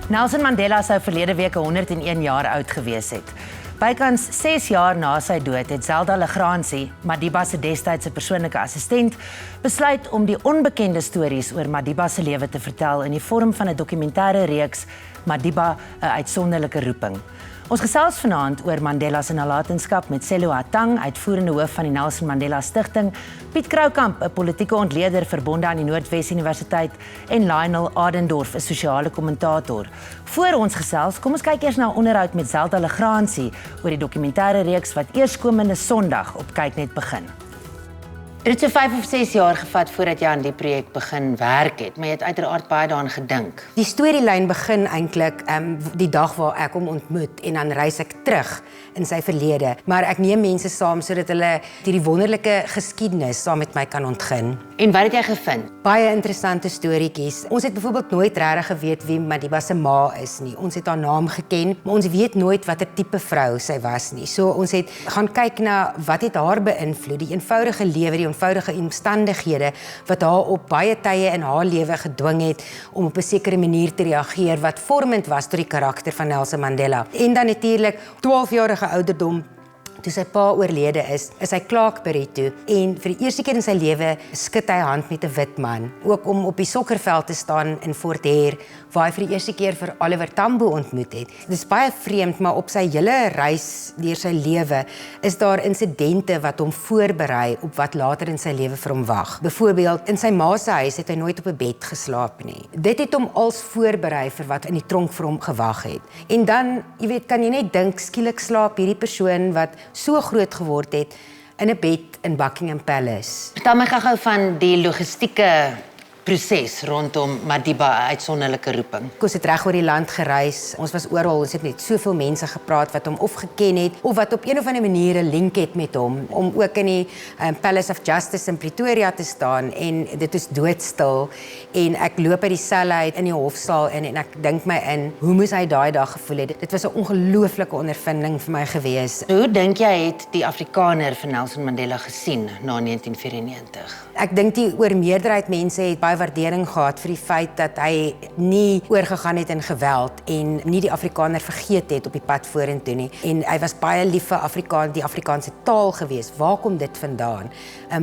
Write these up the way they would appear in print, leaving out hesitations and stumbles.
Nelson Mandela sou verlede week 101 jaar oud gewees het. Bykans 6 jaar na sy dood het Madiba, Madiba se destydse persoonlike assistent, besluit om die onbekende stories oor Madiba se lewe te vertel in die vorm van 'n dokumentêre reeks Madiba, 'n uitsonderlike roeping. Ons gesels vanaand oor Mandela se nalatenskap met Sello Hatang, uitvoerende hoof van die Nelson Mandela-stigting, Piet Croucamp, 'n politieke ontleder verbonde aan die Noordwes Universitieit, en Lionel Adendorf, 'n sosiale kommentator. Voor ons gesels, kom ons kyk eers na 'n onderhoud met Madiba oor die dokumentêre reeks wat eerskomende Sondag op kykNET begin. Dit het so 5 of 6 jaar gevat voordat jy aan die projek begin werk het, maar jy het uiteraard baie daaraan gedink. Die storielyn begin eintlik die dag waar ek hom ontmoet en dan reis ek terug in sy verlede. Maar ek neem mense saam sodat hulle hierdie wonderlike geskiedenis saam met my kan ontgin. En wat het jy gevind? Baie interessante storieetjies. Ons het byvoorbeeld nooit regtig geweet wie Madiba se ma is nie. Ons het haar naam geken, maar ons weet nooit watter tipe vrou sy was nie. So ons het gaan kyk na wat het haar beïnvloed, die eenvoudige lewe, die eenvoudige omstandighede wat haar op baie tye in haar lewe gedwing het om op 'n sekere manier te reageer wat vormend was tot die karakter van Nelson Mandela. En dan natuurlik 12-jarige ouderdom, toe sy pa oorlede is hy Clarkbury toe en vir die eerste keer in sy lewe skud hy hand met 'n wit man. Ook om op die sokkerveld te staan in Fort Hare, waar hy vir die eerste keer vir Oliver Tambo ontmoet het. Dit is baie vreemd, maar op sy hele reis deur sy lewe is daar insidente wat hom voorberei op wat later in sy lewe vir hom wag. Byvoorbeeld, in sy ma se huis het hy nooit op 'n bed geslaap nie. Dit het hom als voorberei vir wat in die tronk vir hom gewag het. En dan, jy weet, kan jy net dink, skielik slaap hierdie persoon wat so groot geword het in 'n bed in Buckingham Palace. Vertel my gou van die logistieke proses rondom Madiba, 'n uitsonderlike roeping. Ons het reg oor die land gereis. Ons was oral, ons het met soveel mense gepraat wat hom of geken het of wat op een of ander manier 'n link het met hom, om ook in die Palace of Justice in Pretoria te staan en dit is doodstil en ek loop uit die selle uit in die hofsaal in en ek dink my in, hoe moes hy daai dag gevoel het? Dit was 'n ongelooflike ondervinding vir my gewees. Hoe dink jy het die Afrikaner van Nelson Mandela gesien na 1994? Ek dink die oormeerderheid mense het baie waardering gehad vir die feit dat hy nie oorgegaan het in geweld en nie die Afrikaner vergeet het op die pad vorentoe nie. En hy was baie lief vir die Afrikaanse taal gewees. Waar kom dit vandaan?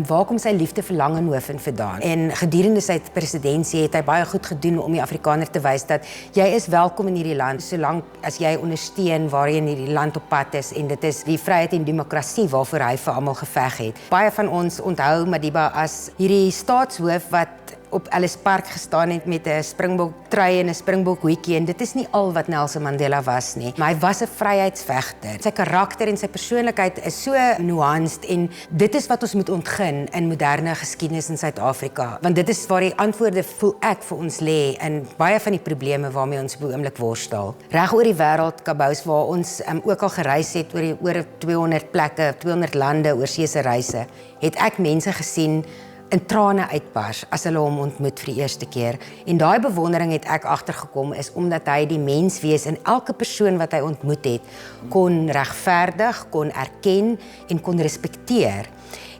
Waar kom sy liefde vir Langenhoven vandaan? En gedurende sy presidentskap het hy baie goed gedoen om die Afrikaner te wys dat jy is welkom in hierdie land, solank as jy ondersteun waarheen hierdie land op pad is, en dit is die vryheid en demokrasie waarvoor hy vir almal geveg het. Baie van ons onthou Madiba as hierdie staatshoof wat op Ellis Park gestaan het met 'n springbok trui en 'n springbok hoedjie, en dit is nie al wat Nelson Mandela was nie, maar hy was 'n vryheidsvegter. Sy karakter en sy persoonlikheid is so nuanced en dit is wat ons moet ontgin in moderne geskiedenis in Suid-Afrika, want dit is waar die antwoorde, voel ek, vir ons lê in baie van die probleme waarmee ons op die oomblik worstel. Reg oor die wêreld, Kabous, waar ons ook al gereis het oor 200 plekke, 200 lande, oorseese reise, het ek mense gesien in trane uitbars as hulle hom ontmoet vir die eerste keer. En daai bewondering het ek agtergekom is omdat hy die menswees in elke persoon wat hy ontmoet het, kon regverdig, kon erken en kon respekteer.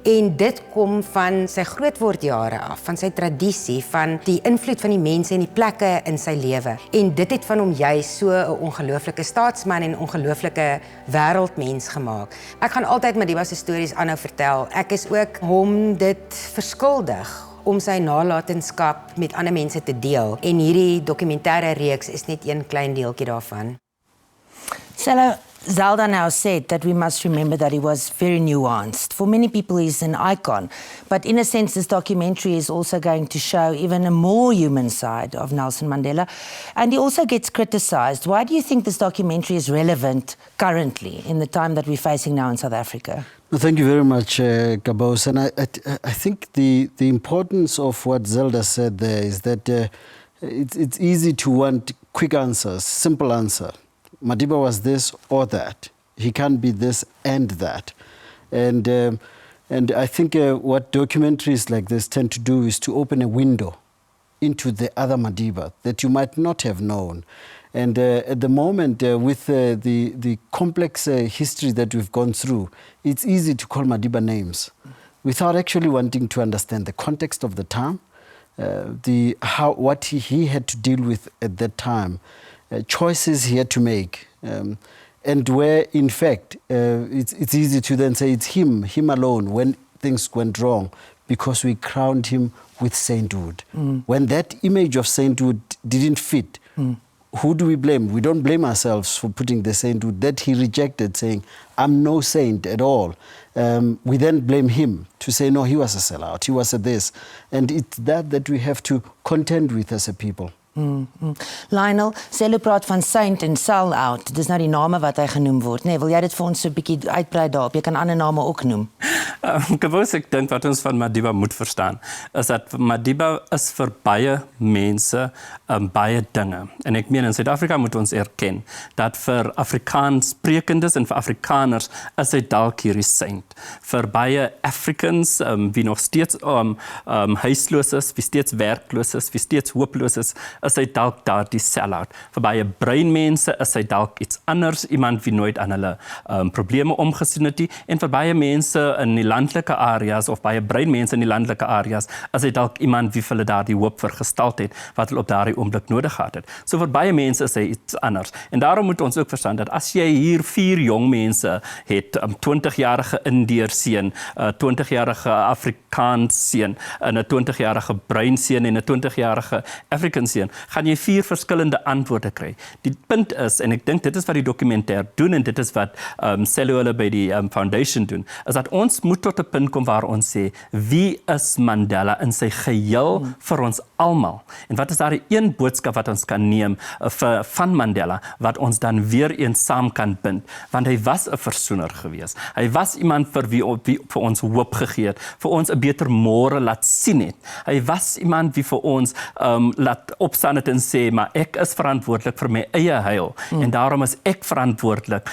En dit kom van sy grootwordjare af, van sy tradisie, van die invloed van die mense en die plekke in sy lewe. En dit het van hom juis so 'n ongelooflike staatsman en ongelooflike wêreldmens gemaak. Ek gaan altyd Madiba se stories aanhou vertel. Ek is ook hom dit verskuldig om sy nalatenskap met ander mense te deel. En hierdie dokumentêre reeks is net een klein deeltjie daarvan. Sello, Zelda now said that we must remember that he was very nuanced. For many people, he's an icon. But in a sense, this documentary is also going to show even a more human side of Nelson Mandela. And he also gets criticized. Why do you think this documentary is relevant currently in the time that we're facing now in South Africa? Well, thank you very much, Kabous. And I think the importance of what Zelda said there is that it's easy to want quick answers, simple answer. Madiba was this or that. He can't be this and that. And I think what documentaries like this tend to do is to open a window into the other Madiba that you might not have known. And at the moment, with the complex history that we've gone through, it's easy to call Madiba names without actually wanting to understand the context of the time, what he had to deal with at that time, choices he had to make. And where, in fact, it's easy to then say it's him alone, when things went wrong, because we crowned him with sainthood. When that image of sainthood didn't fit, who do we blame? We don't blame ourselves for putting the sainthood that he rejected, saying, I'm no saint at all. We then blame him to say, no, he was a sellout, he was a this. And it's that we have to contend with as a people. Lionel, Sello praat van saint en sell-out. Dis nou die name wat hy genoem word. Nee, wil jy dit vir ons so 'n bietjie uitbrei daarop? Jy kan ander name ook noem. Gewis, ek dink wat ons van Madiba moet verstaan, is dat Madiba is vir baie mense baie dinge. En ek meen in Suid-Afrika moet ons erken dat vir Afrikaans sprekendes en vir Afrikaners is hy dalk hierdie saint. Vir baie Africans wie nog steeds huisloos is, wie steeds werkloos is, wie steeds hooploos is hy dalk daar die sell-out. Vir baie breinmense is hy dalk iets anders, iemand wie nooit aan hulle probleme omgesien het nie. En vir baie mense in die landelike areas of baie breinmense in die landelike areas is hy dalk iemand wie vir hulle daar die hoop vergestald het wat hulle op daardie oomblik nodig gehad het. So vir baie mense is hy iets anders. En daarom moet ons ook verstaan dat as jy hier 4 jong mense het, 20-jarige Indiër seun, 20-jarige Afrikaans seun, 'n 20-jarige bruin seun en 'n 20-jarige African seun, gaan jy 4 verskillende antwoorde kry. Die punt is, en ek dink dit is wat die dokumentêr doen en dit is wat Sello hulle by die foundation doen, is dat ons moet tot 'n punt kom waar ons sê, wie is Mandela in sy geheel vir ons almal? En wat is daar die een boodskap wat ons kan neem van Mandela, wat ons dan weer eens saam kan bind? Want hy was 'n versoener gewees. Hy was iemand vir wie vir ons hoop gegee het, vir ons 'n beter môre laat sien het. Hy was iemand wie vir ons laat opstaan het en sê, maar ek is verantwoordelik vir my eie heil. En daarom is ek verantwoordelik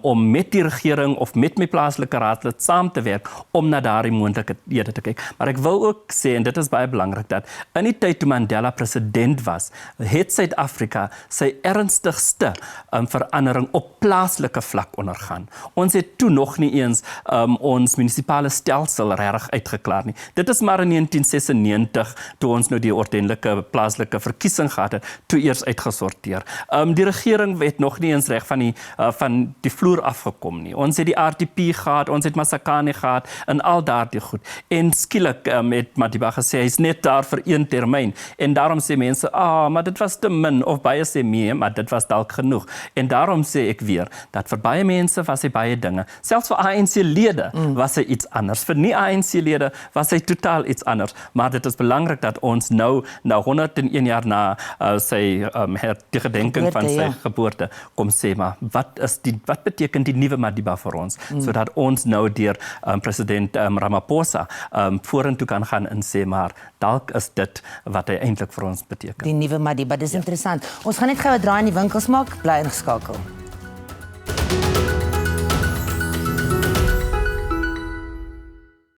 om met die regering of met my plaaslike raadlid saam te werk om na daardie moontlikhede te kyk. Maar ek wil ook sê, en dit is baie belangrik, dat in die tyd toe Mandela president was, het Suid-Afrika sy ernstigste verandering op plaaslike vlak ondergaan. Ons het toe nog nie eens ons munisipale stelsel regtig uitgeklaar nie. Dit is maar in 1996 toe ons nou die ordentlike plaaslike verkiesing gehad het, toe eers uitgesorteer. Die regering het nog nie eens reg van die vloer afgekom nie. Ons het die RTP gehad, ons het Masakane gehad en al daardie goed. En skielik het Madiba gesê, hy is net daar vir 1 termyn. En daarom sê mense, maar dit was te min, of baie sê meer, maar dit was dalk genoeg. En daarom sê ek weer, dat vir baie mense was hy baie dinge. Selfs vir ANC-lede was hy iets anders. Vir nie ANC-lede was hy totaal iets anders. Maar dit is belangrik dat ons nou 101 jaar na sy die gedenking van sy geboorte kom sê, maar wat beteken die nuwe Madiba vir ons, sodat ons nou deur president Ramaphosa vorentoe kan gaan en sê, maar dalk is dit wat hy eintlik vir ons beteken. Die nuwe Madiba, dis interessant. Ons gaan net gou 'n draai in die winkels maak, bly ingeskakel.